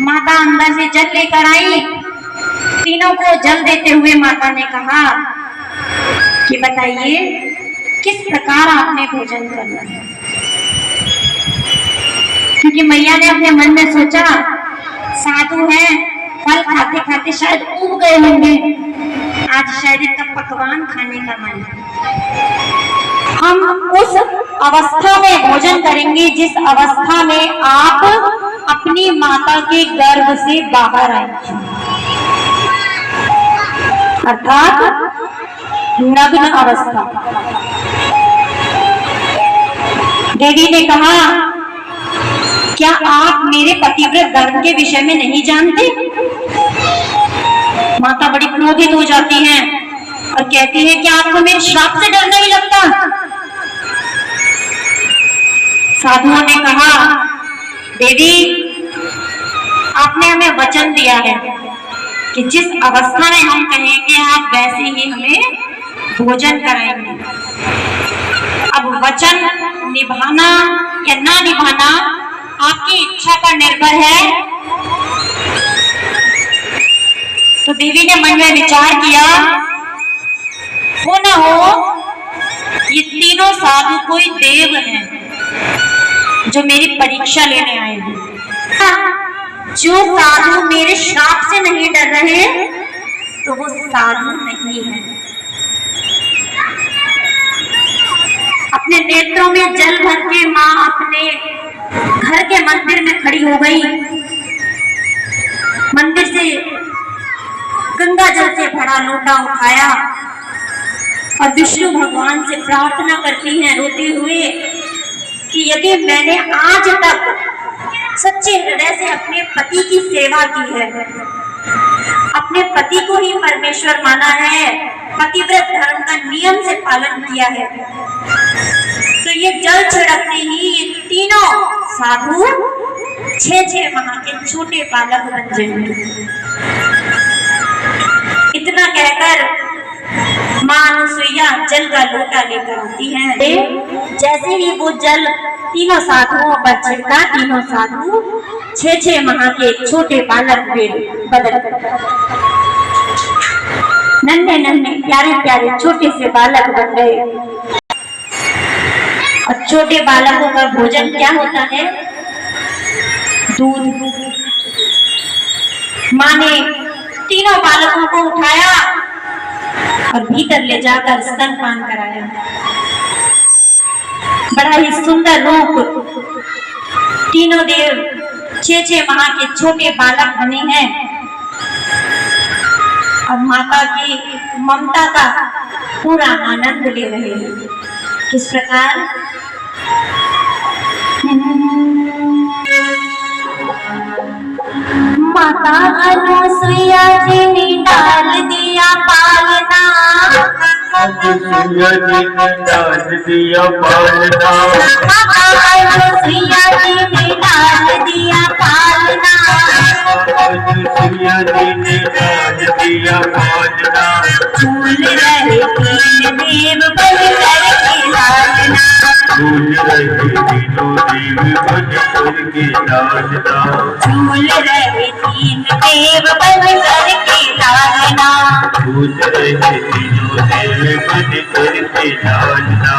माता अंदर से जल लेकर आई। तीनों को जल देते हुए माता ने कहा कि बताइए किस प्रकार आपने भोजन करना है। क्योंकि मैया ने अपने मन में सोचा साधु हैं, फल खाते खाते शायद उब गए होंगे, आज शायद इनका पकवान खाने का मन है। हम उस अवस्था में भोजन करेंगे जिस अवस्था में आप अपनी माता के गर्भ से बाहर आए, अर्थात नग्न अवस्था। देवी ने कहा, क्या आप मेरे पतिव्रत धर्म के विषय में नहीं जानते? माता बड़ी क्रोधित हो जाती हैं और कहती है कि आपको मेरे श्राप से डर नहीं लगता? साधुओं ने कहा, देवी आपने हमें वचन दिया है कि जिस अवस्था में हम कहेंगे आप वैसे ही हमें भोजन कराएंगे। अब वचन निभाना या ना निभाना आपकी इच्छा पर निर्भर है। तो देवी ने मन में विचार किया, हो ना हो ये तीनों साधु कोई देव हैं जो मेरी परीक्षा लेने आए हैं। जो साधु मेरे श्राप से नहीं डर रहे तो वो साधु नहीं है। अपने नेत्रों में जल भर के मां अपने घर के मंदिर में खड़ी हो गई। मंदिर से गंगा जल से भरा लोटा उठाया और विष्णु भगवान से प्रार्थना करती हैं रोते हुए कि यदि मैंने आज तक सच्चे हृदय से अपने पति की सेवा की है, अपने पति को ही परमेश्वर माना है, पतिव्रत धर्म का नियम से पालन किया है, तो ये जल छिड़कते ही ये तीनों साधु 6 माह के छोटे बालक बन जाएंगे। इतना कहकर मां अनुसुईया जल का लोटा लेकर आती है। जैसे ही वो जल तीनों साधुओं पर छिड़का, तीनों साधु 6 माह के छोटे बालक बदल नन्हे नन्हे प्यारे प्यारे छोटे से बालक बन गए। और छोटे बालकों का भोजन क्या होता है? दूध। मां ने तीनों बालकों को उठाया और भीतर ले जाकर स्तनपान कराया। बड़ा ही सुंदर रूप तीनों देव 6 माह के छोटे बालक बने हैं और माता की ममता का पूरा आनंद ले रहे हैं। किस प्रकार? माता अनुसुईया जी ने डाल दिया पालना, अनुसुईया जी ने डाल दिया पालना, अनुसुईया जी ने डाल दिया पालना, अनुसुईया जी ने डाल दिया पालना। झूल रहे तीन देव बन करके लालना, झूल रहे तीनों देव बन करके लालना, झूल रहे तीन देव बन करके लालना, झूल रहे तीनों देव बन करके लालना।